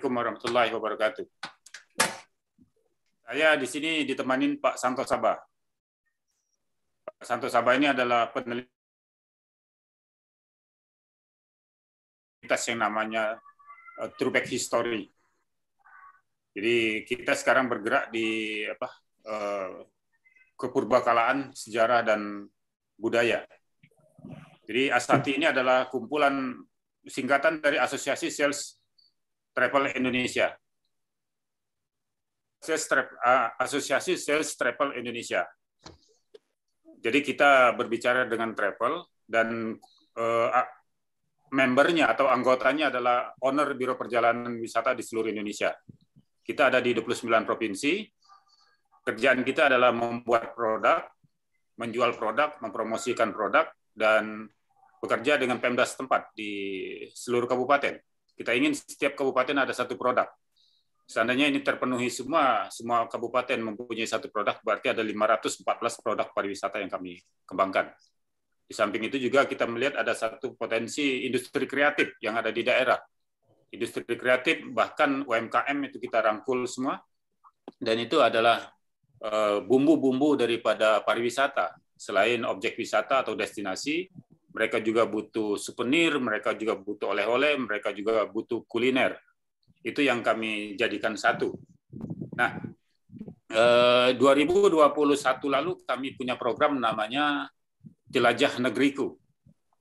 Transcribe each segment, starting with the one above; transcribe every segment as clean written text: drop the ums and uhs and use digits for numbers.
Assalamualaikum warahmatullahi wabarakatuh. Saya di sini ditemanin Pak Santo Sabah. Pak Santo Sabah ini adalah peneliti yang namanya Throwback History. Jadi kita sekarang bergerak di kepurbakalaan sejarah dan budaya. Jadi ASATI ini adalah kumpulan singkatan dari Asosiasi Sales Travel Indonesia. Asosiasi Sales Travel Indonesia. Jadi kita berbicara dengan travel dan membernya atau anggotanya adalah owner biro perjalanan wisata di seluruh Indonesia. Kita ada di 29 provinsi. Kerjaan kita adalah membuat produk, menjual produk, mempromosikan produk, dan bekerja dengan Pemda setempat di seluruh kabupaten. Kita ingin setiap kabupaten ada satu produk. Seandainya ini terpenuhi semua kabupaten mempunyai satu produk, berarti ada 514 produk pariwisata yang kami kembangkan. Di samping itu juga kita melihat ada satu potensi industri kreatif yang ada di daerah. Industri kreatif, bahkan UMKM itu kita rangkul semua, dan itu adalah bumbu-bumbu daripada pariwisata. Selain objek wisata atau destinasi, mereka juga butuh souvenir, mereka juga butuh oleh-oleh, mereka juga butuh kuliner. Itu yang kami jadikan satu. Nah, 2021 lalu kami punya program namanya Jelajah Negeriku.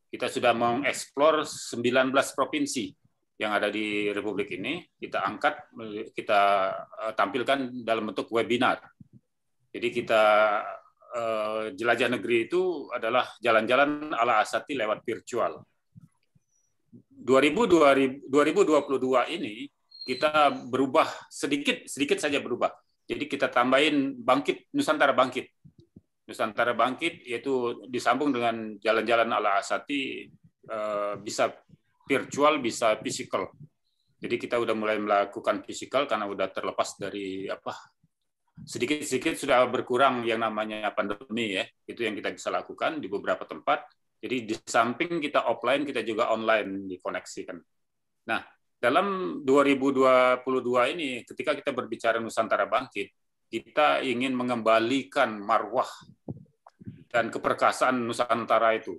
Kita sudah mengeksplor 19 provinsi yang ada di Republik ini. Kita angkat, kita tampilkan dalam bentuk webinar. Jadi kita jelajah negeri itu adalah jalan-jalan ala ASATI lewat virtual. 2022 ini kita berubah sedikit saja berubah. Jadi kita tambahin Nusantara Bangkit. Nusantara Bangkit yaitu disambung dengan jalan-jalan ala ASATI, bisa virtual, bisa physical. Jadi kita udah mulai melakukan physical karena udah terlepas dari sedikit-sedikit sudah berkurang yang namanya pandemi ya. Itu yang kita bisa lakukan di beberapa tempat. Jadi di samping kita offline, kita juga online dikoneksikan. Nah, dalam 2022 ini ketika kita berbicara Nusantara Bangkit, kita ingin mengembalikan marwah dan keperkasaan Nusantara itu.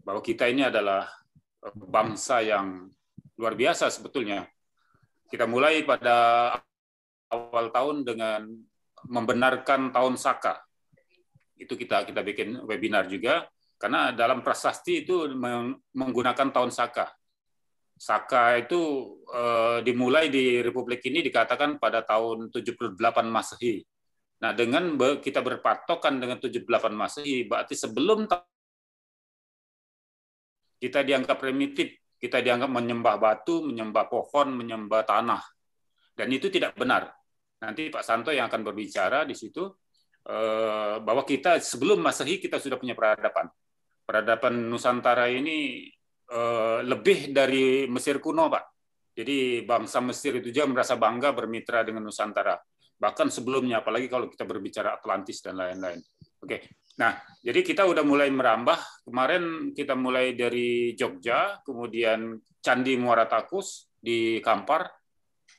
Bahwa kita ini adalah bangsa yang luar biasa sebetulnya. Kita mulai pada awal tahun dengan membenarkan tahun Saka. Itu kita bikin webinar juga, karena dalam prasasti itu menggunakan tahun Saka. Saka itu dimulai di Republik ini dikatakan pada tahun 78 Masehi. Nah, dengan kita berpatokan dengan 78 Masehi, berarti sebelum kita dianggap primitif, kita dianggap menyembah batu, menyembah pohon, menyembah tanah. Dan itu tidak benar. Nanti Pak Santo yang akan berbicara di situ, bahwa kita sebelum Masehi kita sudah punya peradaban. Peradaban Nusantara ini lebih dari Mesir kuno, Pak. Jadi bangsa Mesir itu juga merasa bangga bermitra dengan Nusantara. Bahkan sebelumnya, apalagi kalau kita berbicara Atlantis dan lain-lain. Oke. Nah, jadi kita udah mulai merambah. Kemarin kita mulai dari Jogja, kemudian Candi Muara Takus di Kampar,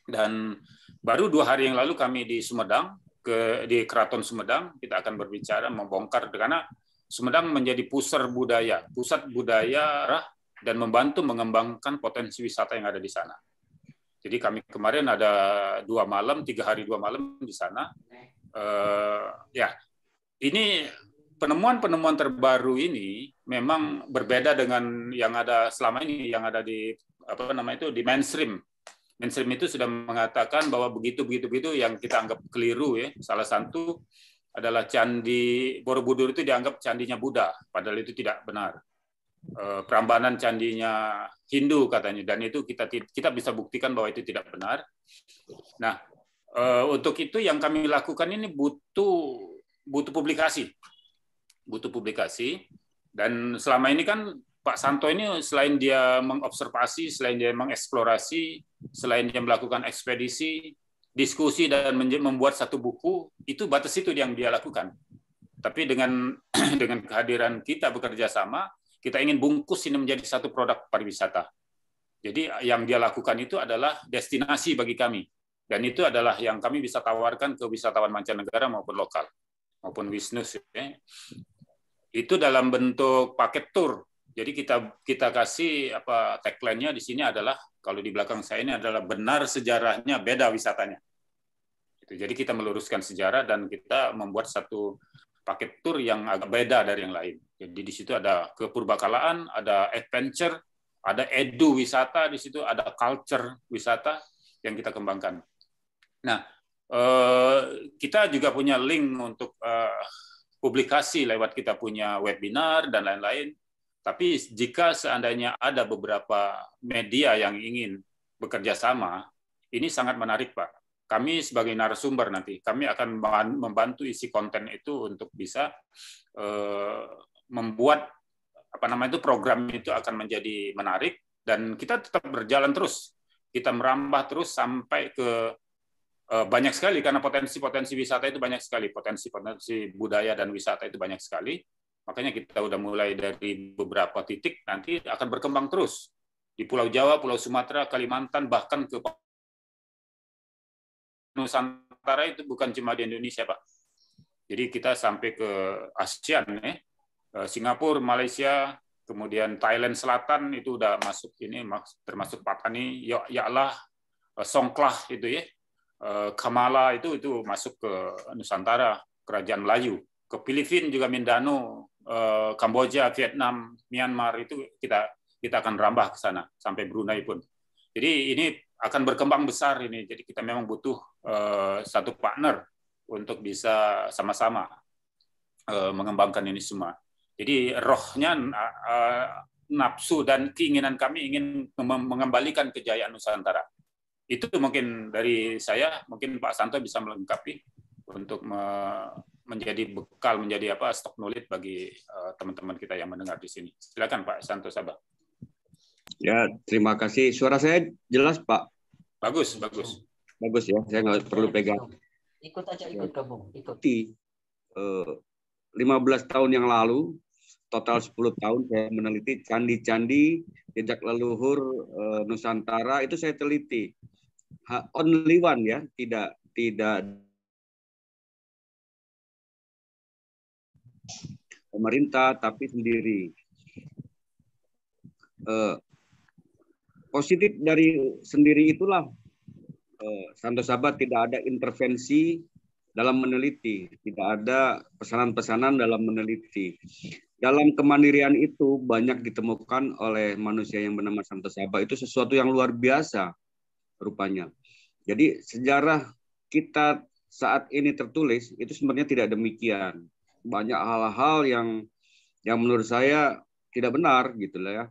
dan baru 2 hari yang lalu kami di Sumedang, di Keraton Sumedang, kita akan berbicara, membongkar, karena Sumedang menjadi pusat budaya dan membantu mengembangkan potensi wisata yang ada di sana. Jadi kami kemarin ada 2 malam, 3 hari 2 malam di sana. Ini penemuan-penemuan terbaru ini memang berbeda dengan yang ada selama ini, yang ada di di mainstream. Mainstream itu sudah mengatakan bahwa begitu yang kita anggap keliru ya. Salah satu adalah Candi Borobudur itu dianggap candinya Buddha, padahal itu tidak benar. Prambanan candinya Hindu katanya, dan itu kita bisa buktikan bahwa itu tidak benar. Nah, untuk itu yang kami lakukan ini butuh publikasi, dan selama ini kan Pak Santo ini selain dia mengobservasi, selain dia mengeksplorasi, selain dia melakukan ekspedisi, diskusi dan membuat satu buku, itu batas itu yang dia lakukan. Tapi dengan kehadiran kita bekerja sama, kita ingin bungkus ini menjadi satu produk pariwisata. Jadi yang dia lakukan itu adalah destinasi bagi kami. Dan itu adalah yang kami bisa tawarkan ke wisatawan mancanegara maupun lokal, maupun bisnis. Ya. Itu dalam bentuk paket tour. Jadi kita kasih tagline-nya di sini adalah, kalau di belakang saya ini adalah benar sejarahnya, beda wisatanya. Jadi kita meluruskan sejarah dan kita membuat satu paket tour yang agak beda dari yang lain. Jadi di situ ada kepurbakalaan, ada adventure, ada edu wisata di situ, ada culture wisata yang kita kembangkan. Nah, kita juga punya link untuk publikasi lewat kita punya webinar dan lain-lain. Tapi jika seandainya ada beberapa media yang ingin bekerja sama, ini sangat menarik, Pak. Kami sebagai narasumber nanti, kami akan membantu isi konten itu untuk bisa membuat program itu akan menjadi menarik, dan kita tetap berjalan terus. Kita merambah terus sampai ke banyak sekali, karena potensi-potensi wisata itu banyak sekali, potensi-potensi budaya dan wisata itu banyak sekali. Makanya kita udah mulai dari beberapa titik, nanti akan berkembang terus di Pulau Jawa, Pulau Sumatera, Kalimantan, bahkan ke Nusantara. Itu bukan cuma di Indonesia, Pak. Jadi kita sampai ke ASEAN, Singapura, Malaysia, kemudian Thailand Selatan itu udah masuk ini, termasuk Patani, Ya'lah, Songklah itu ya. Kamala itu masuk ke Nusantara, Kerajaan Melayu, ke Filipina juga Mindanao, Kamboja, Vietnam, Myanmar, itu kita akan rambah ke sana sampai Brunei pun. Jadi ini akan berkembang besar ini. Jadi kita memang butuh satu partner untuk bisa sama-sama mengembangkan ini semua. Jadi rohnya, nafsu dan keinginan kami ingin mengembalikan kejayaan Nusantara. Itu mungkin dari saya, mungkin Pak Santo bisa melengkapi untuk menjadi bekal, menjadi stok knowledge bagi teman-teman kita yang mendengar di sini. Silakan Pak Santo Sabah. Ya, terima kasih. Suara saya jelas, Pak? Bagus, bagus. Bagus ya, saya nggak perlu pegang. Ikut aja, ikut gabung. Ikut. 15 tahun yang lalu, total 10 tahun saya meneliti candi-candi jejak leluhur Nusantara, itu saya teliti. Only one ya, tidak pemerintah tapi sendiri. Positif dari sendiri itulah Santo Sabah tidak ada intervensi dalam meneliti, tidak ada pesanan-pesanan dalam meneliti. Dalam kemandirian itu banyak ditemukan oleh manusia yang bernama Santo Sabah, itu sesuatu yang luar biasa rupanya. Jadi sejarah kita saat ini tertulis itu sebenarnya tidak demikian. Banyak hal-hal yang menurut saya tidak benar gitu lah ya.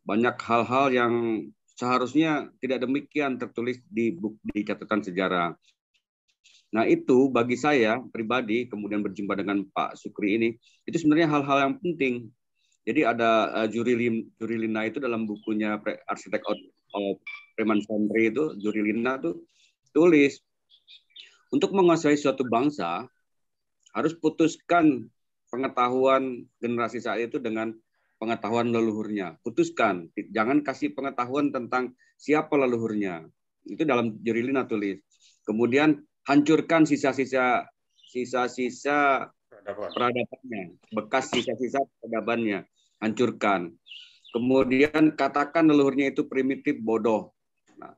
Banyak hal-hal yang seharusnya tidak demikian tertulis di catatan sejarah. Nah itu bagi saya pribadi, kemudian berjumpa dengan Pak Sukri ini, itu sebenarnya hal-hal yang penting. Jadi ada Juri Lina itu dalam bukunya Arsitek of Preman Sandri itu, Juri Lina tuh tulis, untuk menguasai suatu bangsa harus putuskan pengetahuan generasi saat itu dengan pengetahuan leluhurnya. Putuskan, jangan kasih pengetahuan tentang siapa leluhurnya. Itu dalam Juri Lina tulis. Kemudian hancurkan sisa-sisa peradabannya, bekas sisa-sisa peradabannya, hancurkan. Kemudian katakan leluhurnya itu primitif, bodoh. Nah,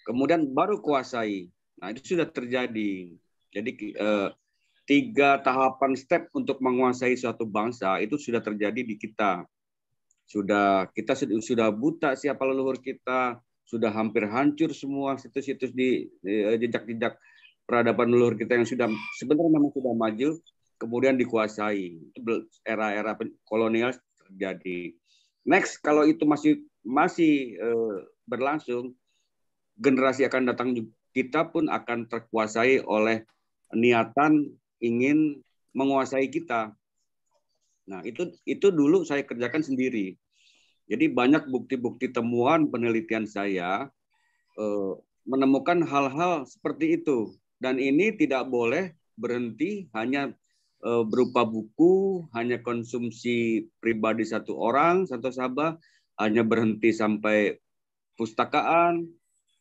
kemudian baru kuasai. Nah, itu sudah terjadi. Jadi 3 tahapan step untuk menguasai suatu bangsa itu sudah terjadi di kita. Kita sudah buta siapa leluhur kita, sudah hampir hancur semua situs-situs di jejak-jejak peradaban leluhur kita yang sudah sebenarnya memang sudah maju, kemudian dikuasai. Era-era kolonial terjadi. Next, kalau itu masih berlangsung, generasi akan datang kita pun akan terkuasai oleh niatan ingin menguasai kita. Nah, itu dulu saya kerjakan sendiri. Jadi banyak bukti-bukti temuan penelitian saya menemukan hal-hal seperti itu. Dan ini tidak boleh berhenti hanya berupa buku, hanya konsumsi pribadi satu orang, Santo Sabah, hanya berhenti sampai perpustakaan.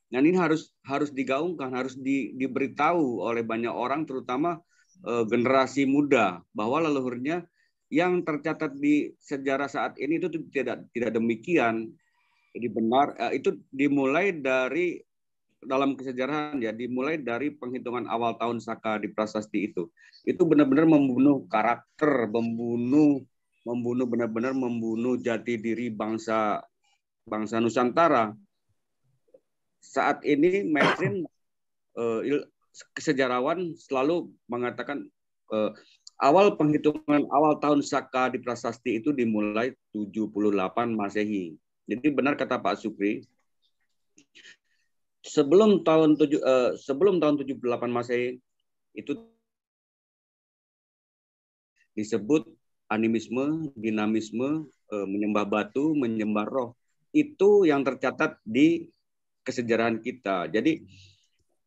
Dan ini harus digaungkan, harus diberitahu oleh banyak orang, terutama generasi muda, bahwa leluhurnya yang tercatat di sejarah saat ini itu tidak demikian. Jadi benar, itu dimulai dari dalam kesejarahan ya, dimulai dari penghitungan awal tahun Saka di prasasti itu benar-benar membunuh karakter, benar-benar membunuh jati diri bangsa Nusantara. Saat ini mainstream kesejarawan selalu mengatakan awal penghitungan awal tahun Saka di prasasti itu dimulai 78 Masehi. Jadi benar kata Pak Supri, sebelum tahun 78 Masehi itu disebut animisme, dinamisme, menyembah batu, menyembah roh. Itu yang tercatat di kesejarahan kita. Jadi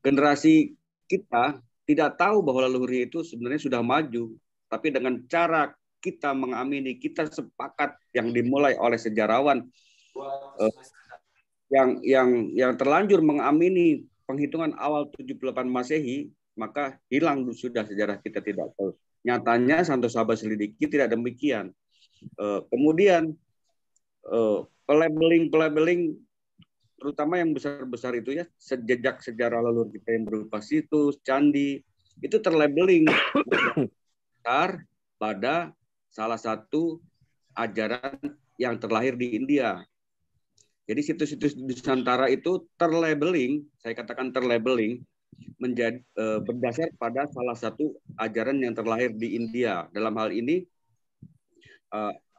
generasi kita tidak tahu bahwa leluhur itu sebenarnya sudah maju, tapi dengan cara kita mengamini, kita sepakat yang dimulai oleh sejarawan yang terlanjur mengamini penghitungan awal 78 Masehi, maka hilang sudah sejarah kita tidak tahu. Nyatanya Santo Sabah selidiki tidak demikian. Kemudian pelabeling terutama yang besar-besar itu ya, jejak sejarah leluhur kita yang berupa situs, candi, itu terlabeling besar pada salah satu ajaran yang terlahir di India. Jadi situs-situs Nusantara itu terlabeling, saya katakan terlabeling, menjadi berdasar pada salah satu ajaran yang terlahir di India. Dalam hal ini,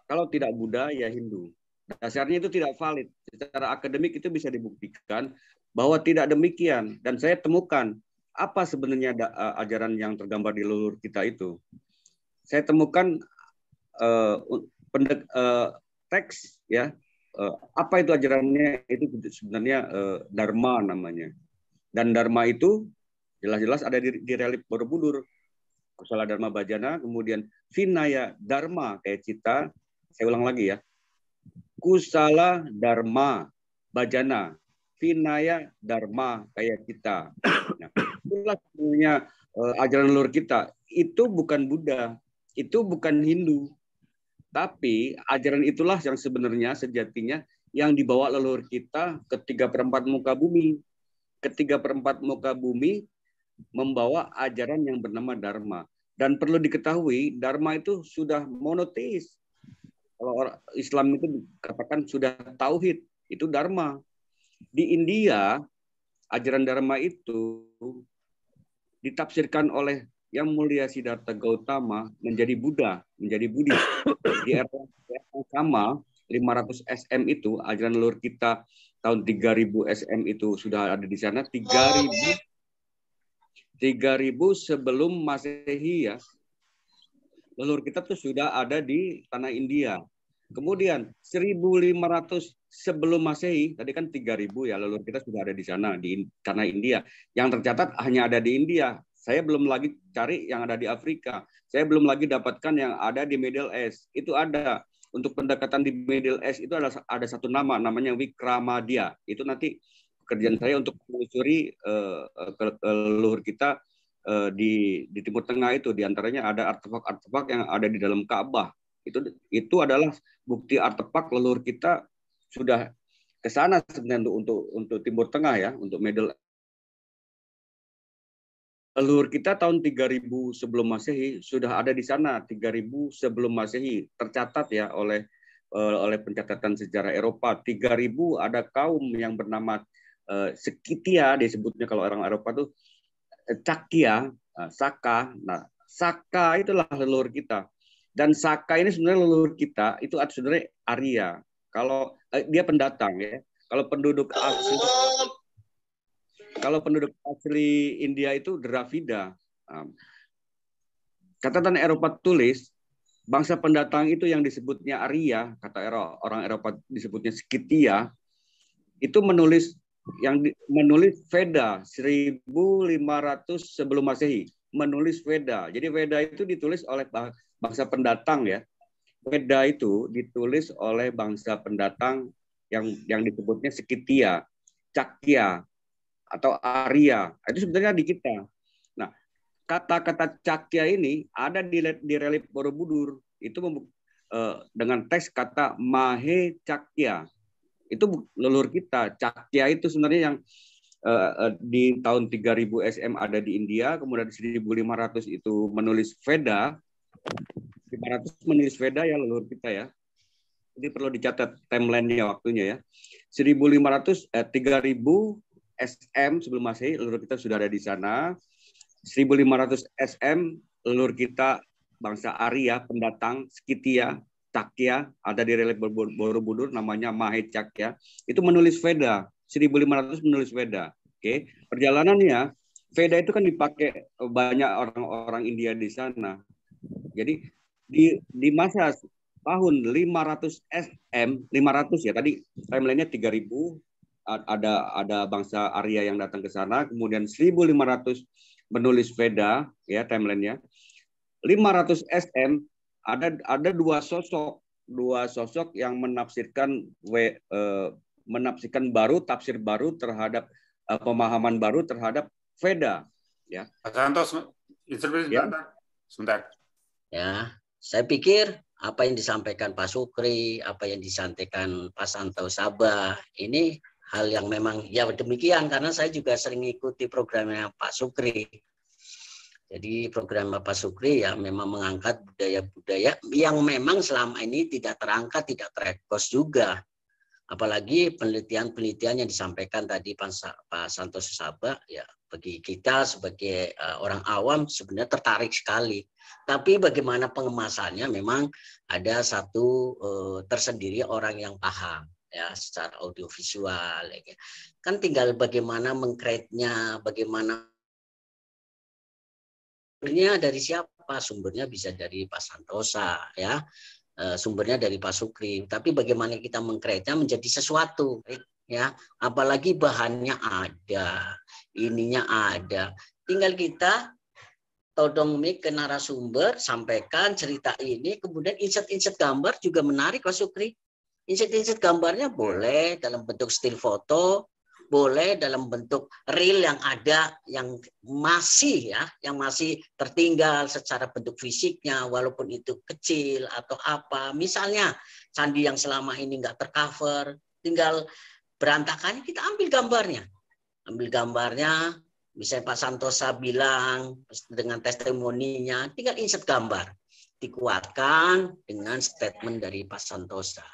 kalau tidak Buddha, ya Hindu. Dasarnya itu tidak valid. Secara akademik itu bisa dibuktikan bahwa tidak demikian. Dan saya temukan apa sebenarnya ajaran yang tergambar di leluhur kita itu. Saya temukan teks ya. Apa itu ajarannya? Itu sebenarnya Dharma namanya. Dan Dharma itu jelas-jelas ada di relip Borobudur. Kusala Dharma Bhajana, kemudian Vinaya Dharma kayak cita. Saya ulang lagi ya. Kusala Dharma Bhajana, Vinaya Dharma kayak kita. Nah, itulah sebenarnya ajaran leluhur kita. Itu bukan Buddha, itu bukan Hindu. Tapi ajaran itulah yang sebenarnya sejatinya yang dibawa leluhur kita ke 3/4 muka bumi. Ke 3/4 muka bumi membawa ajaran yang bernama Dharma. Dan perlu diketahui, Dharma itu sudah monoteis. Kalau orang Islam itu dikatakan sudah tauhid, itu Dharma. Di India, ajaran Dharma itu ditafsirkan oleh Yang Mulia Siddhartha Gautama menjadi Buddha, menjadi Budi. Di era yang sama, 500 SM itu, ajaran leluhur kita tahun 3000 SM itu sudah ada di sana, 3000 sebelum Masehi ya. Leluhur kita tuh sudah ada di tanah India. Kemudian 1500 sebelum Masehi, tadi kan 3000 ya, leluhur kita sudah ada di sana di tanah India. Yang tercatat hanya ada di India. Saya belum lagi cari yang ada di Afrika. Saya belum lagi dapatkan yang ada di Middle East. Itu ada. Untuk pendekatan di Middle East itu ada satu nama, namanya Vikramaditya. Itu nanti pekerjaan saya untuk menelusuri leluhur kita di Timur Tengah itu. Di antaranya ada artefak-artefak yang ada di dalam Ka'bah. Itu adalah bukti artefak leluhur kita sudah ke sana sebenarnya untuk Timur Tengah ya, untuk Middle. Leluhur kita tahun 3000 sebelum Masehi sudah ada di sana, 3000 sebelum Masehi, tercatat ya oleh pencatatan sejarah Eropa. 3000 ada kaum yang bernama Sekitia, disebutnya kalau orang Eropa tuh Cakya, Saka. Nah, Saka itulah leluhur kita. Dan Saka ini sebenarnya leluhur kita itu sebenarnya Arya. Kalau dia pendatang ya. Kalau penduduk asli India itu Dravida. Catatan Eropa tulis bangsa pendatang itu yang disebutnya Arya, kata orang Eropa disebutnya Sekitia, itu menulis Veda 1500 sebelum Masehi, menulis Veda. Jadi Veda itu ditulis oleh bangsa pendatang ya. Veda itu ditulis oleh bangsa pendatang yang disebutnya Sekitia, Cakya atau Arya. Itu sebenarnya di kita. Nah, kata-kata Cakya ini ada di relief Borobudur. Itu dengan teks kata Mahe Cakya. Itu leluhur kita. Cakya itu sebenarnya yang di tahun 3000 SM ada di India, kemudian 1500 itu menulis Veda. 500 menulis Veda ya leluhur kita ya. Jadi perlu dicatat timeline-nya waktunya ya. 3000 SM sebelum Masehi leluhur kita sudah ada di sana. 1500 SM leluhur kita bangsa Arya pendatang Sekitia, Cakya ada di relief Borobudur namanya Mahe Cakya. Itu menulis Veda. 1500 menulis Veda. Oke, perjalanannya Veda itu kan dipakai banyak orang-orang India di sana. Jadi di masa tahun 500 SM, 500 ya tadi timeline-nya 3000 ada bangsa Arya yang datang ke sana, kemudian 1500 menulis Veda ya timeline-nya. 500 SM ada dua sosok yang menafsirkan baru tafsir baru terhadap pemahaman baru terhadap Veda ya. Pak Santos, Ya. sebentar. Ya, saya pikir apa yang disampaikan Pak Sukri, apa yang disampaikan Pak Santo Sabah, ini hal yang memang ya demikian karena saya juga sering mengikuti programnya Pak Sukri. Jadi program Pak Sukri ya memang mengangkat budaya-budaya yang memang selama ini tidak terangkat, tidak terekspos juga. Apalagi penelitian-penelitian yang disampaikan tadi Pak Santoso Sabah, ya bagi kita sebagai orang awam sebenarnya tertarik sekali. Tapi bagaimana pengemasannya memang ada satu tersendiri orang yang paham ya secara audiovisual. Ya. Kan tinggal bagaimana mengcreate-nya, bagaimana sumbernya dari siapa? Sumbernya bisa dari Pak Santosa ya. Sumbernya dari Pak Sukri, tapi bagaimana kita mengkreatnya menjadi sesuatu, ya. Apalagi bahannya ada, ininya ada. Tinggal kita todong mic ke narasumber, sampaikan cerita ini, kemudian insert gambar juga menarik Pak Sukri. Insert gambarnya boleh dalam bentuk still foto, boleh dalam bentuk reel yang ada yang masih tertinggal secara bentuk fisiknya walaupun itu kecil atau apa. Misalnya candi yang selama ini nggak tercover, tinggal berantakannya kita ambil gambarnya. Misalnya Pak Santosa bilang dengan testimoninya, tinggal insert gambar. Dikuatkan dengan statement dari Pak Santosa.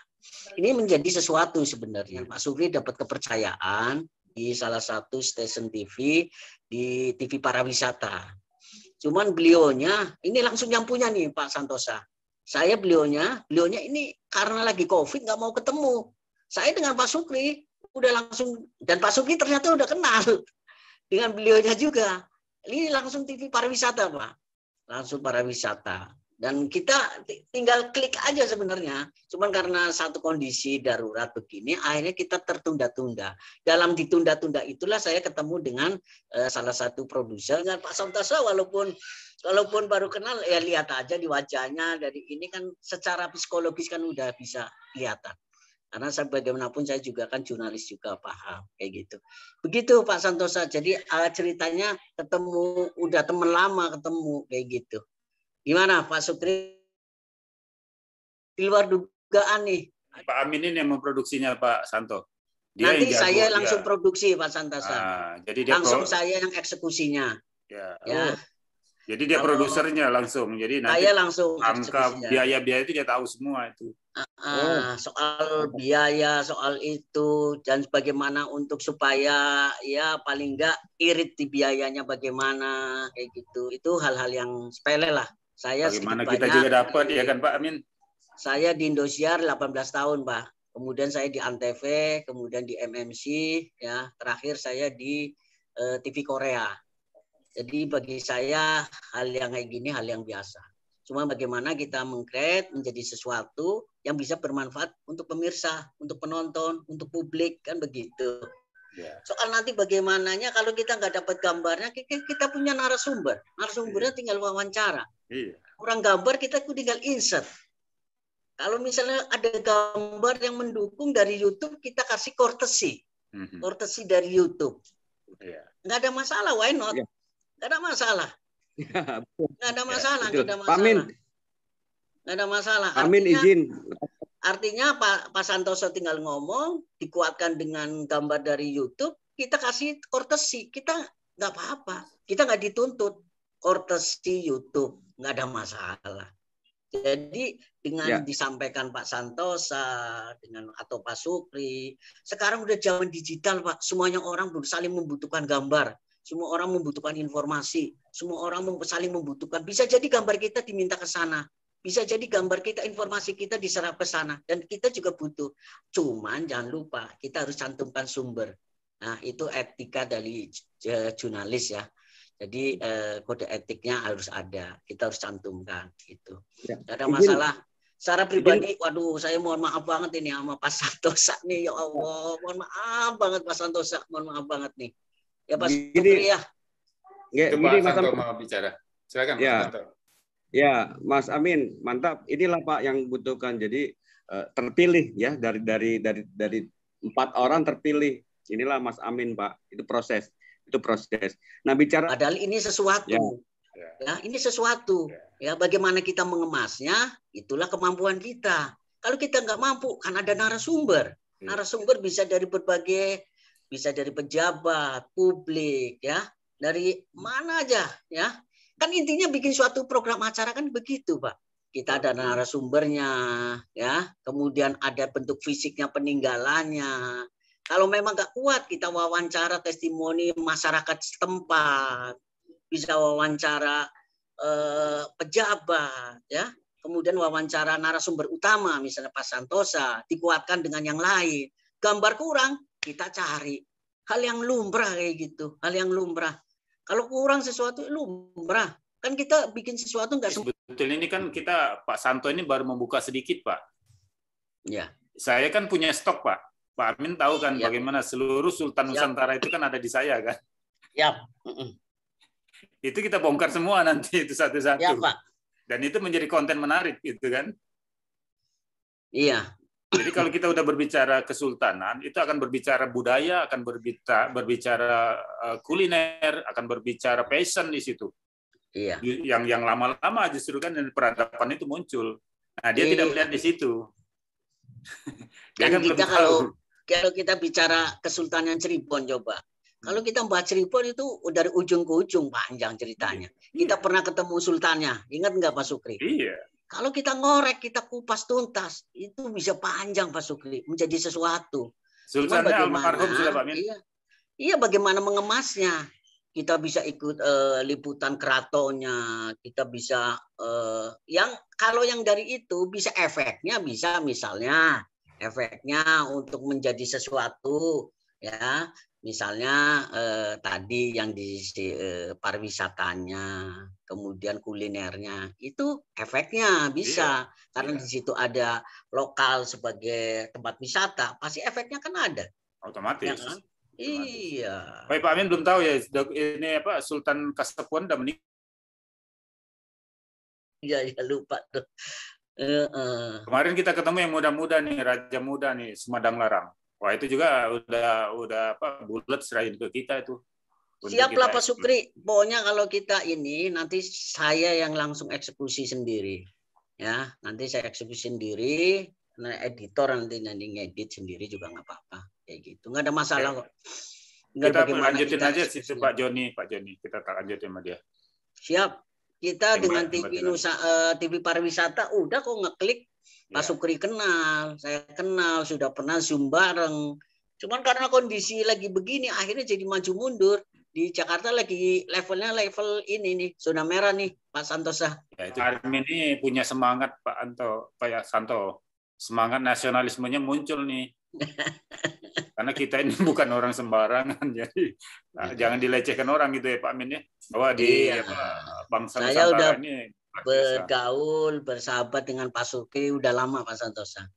Ini menjadi sesuatu sebenarnya. Pak Sukri dapat kepercayaan di salah satu stasiun TV, di TV Pariwisata. Cuman beliaunya, ini langsung yang punya nih Pak Santosa. Beliaunya ini karena lagi COVID nggak mau ketemu. Saya dengan Pak Sukri udah langsung, dan Pak Sukri ternyata udah kenal dengan beliaunya juga. Ini langsung TV Pariwisata Pak. Langsung Pariwisata. Dan kita tinggal klik aja sebenarnya. Cuman karena satu kondisi darurat begini, akhirnya kita tertunda-tunda. Dalam ditunda-tunda itulah saya ketemu dengan salah satu produser, dengan Pak Santosa, walaupun baru kenal, ya lihat aja di wajahnya. Dari ini kan secara psikologis kan udah bisa kelihatan. Karena saya bagaimanapun saya juga kan jurnalis juga paham kayak gitu. Begitu Pak Santosa. Jadi ceritanya ketemu, udah teman lama ketemu kayak gitu. Gimana Pak Sukri? Di luar dugaan nih. Pak Amin ini yang memproduksinya Pak Santo. Dia Nanti yang jago, saya langsung produksi Pak Santosa. Jadi dia langsung saya yang eksekusinya. Ya. Jadi dia produsernya langsung. Jadi nanti saya langsung angka biaya-biaya itu dia tahu semua itu. Soal biaya, soal itu, dan bagaimana untuk supaya ya paling enggak irit di biayanya bagaimana kayak gitu. Itu hal-hal yang sepele lah. Saya bagaimana kita juga dapat ya kan Pak Amin? Saya di Indosiar 18 tahun Pak. Kemudian saya di Antv, kemudian di MMC, ya terakhir saya di TV Korea. Jadi bagi saya hal yang kayak gini hal yang biasa. Cuma bagaimana kita meng-create menjadi sesuatu yang bisa bermanfaat untuk pemirsa, untuk penonton, untuk publik kan begitu. Yeah. Soal nanti bagaimananya kalau kita nggak dapat gambarnya, kita punya narasumbernya tinggal wawancara. Kurang gambar kita tinggal insert. Kalau misalnya ada gambar yang mendukung dari YouTube, kita kasih courtesy. Courtesy dari YouTube. Nggak ada masalah, why not? Ya. Nggak ada masalah. Nggak ada masalah, Betul. nggak ada Pak Amin. masalah. Nggak ada masalah. Amin izin. Artinya Pak Santoso tinggal ngomong, dikuatkan dengan gambar dari YouTube, kita kasih courtesy. Kita nggak apa-apa. Kita nggak dituntut. Courtesy YouTube, nggak ada masalah. Jadi dengan disampaikan Pak Santosa dengan atau Pak Sukri, sekarang udah zaman digital Pak, semuanya orang saling membutuhkan gambar, semua orang membutuhkan informasi, semua orang saling membutuhkan. Bisa jadi gambar kita diminta ke sana, bisa jadi gambar kita, informasi kita diserap ke sana, dan kita juga butuh. Cuman jangan lupa kita harus cantumkan sumber. Nah itu etika dari jurnalis ya. Jadi kode etiknya harus ada, kita harus cantumkan itu. Tidak ada masalah. Secara pribadi, waduh, saya mohon maaf banget ini sama Pak Santosa nih, ya Allah, mohon maaf banget Pak Santosa, mohon maaf banget nih. Ya Pak Sukri ya. Coba Mas Santo mau bicara. Silakan Mas Santo. Ya, Mas Amin, mantap. Inilah Pak yang butuhkan. Jadi terpilih ya dari 4 orang terpilih. Inilah Mas Amin Pak. Itu proses. Nah bicara. Padahal ini sesuatu. Ya, ini sesuatu. Ya, bagaimana kita mengemasnya, itulah kemampuan kita. Kalau kita nggak mampu, kan ada narasumber. Narasumber bisa dari berbagai, bisa dari pejabat, publik, ya, dari mana aja, ya. Kan intinya bikin suatu program acara kan begitu, Pak. Kita ada narasumbernya, ya. Kemudian ada bentuk fisiknya, peninggalannya. Kalau memang nggak kuat, kita wawancara testimoni masyarakat setempat, bisa wawancara pejabat, ya. Kemudian wawancara narasumber utama, misalnya Pak Santosa, dikuatkan dengan yang lain. Gambar kurang, kita cari hal yang lumrah kayak gitu, hal yang lumrah. Kalau kurang sesuatu lumrah, kan kita bikin sesuatu nggak semua. Betul, ini kan kita Pak Santo ini baru membuka sedikit Pak. Ya. Saya kan punya stok Pak. Pak Amin tahu kan bagaimana seluruh Sultan Nusantara itu kan ada di saya kan. Ya. Itu kita bongkar semua nanti itu satu-satu. Ya Pak. Dan itu menjadi konten menarik gitu kan. Iya. Jadi kalau kita udah berbicara kesultanan, itu akan berbicara budaya, akan berbicara kuliner, akan berbicara fashion di situ. Iya. Yang lama-lama justru kan peradaban itu muncul. Nah dia tidak melihat di situ. Dia kan kita kalau kita bicara Kesultanan Cirebon coba. Kalau kita bahas Cirebon itu dari ujung ke ujung panjang ceritanya. Kita pernah ketemu sultannya. Ingat nggak Pak Sukri? Iya. Kalau kita ngorek, kita kupas tuntas, itu bisa panjang Pak Sukri, menjadi sesuatu. Sultannya almarhum sudah Pak Min. Iya, bagaimana mengemasnya. Kita bisa ikut liputan keratonnya, kita bisa kalau yang dari itu bisa efeknya, bisa misalnya efeknya untuk menjadi sesuatu, ya. Misalnya tadi yang di pariwisatanya, kemudian kulinernya, itu efeknya bisa. Karena di situ ada lokal sebagai tempat wisata, pasti efeknya kan ada. Otomatis. Ya kan? Iya. Baik Pak Amin belum tahu ya, ini apa Sultan Kasepuan udah meninggal. Iya, lupa tuh. Kemarin kita ketemu yang muda-muda nih, Raja Muda nih, Sumedang Larang. Wah itu juga udah apa bulat serahin ke kita itu. Siaplah Pak Sukri. Pokoknya kalau kita ini nanti saya yang langsung eksekusi sendiri. Ya, nanti saya eksekusi sendiri. Nah, editor nanti ngedit sendiri juga nggak apa-apa. Kayak gitu. Nggak ada masalah kok. Kita lanjutin aja situ Pak Joni. Kita tak lanjutin sama dia. Siap. Kita dengan TV pariwisata udah kok ngeklik. Pak Sukri kenal, saya kenal, sudah pernah Zoom bareng. Cuman karena kondisi lagi begini, akhirnya jadi maju mundur. Di Jakarta lagi levelnya level ini nih, zona merah nih, Pak Santosa. Ya, itu Armin ini punya semangat Pak Santo. Semangat nasionalismenya muncul nih. Karena kita ini bukan orang sembarangan, jadi jangan dilecehkan orang gitu ya Pak Amin ya. Bahwa di bangsa saya Nusantara udah ini bergaul, bersahabat dengan Pak Sukri udah lama Pak Santosa.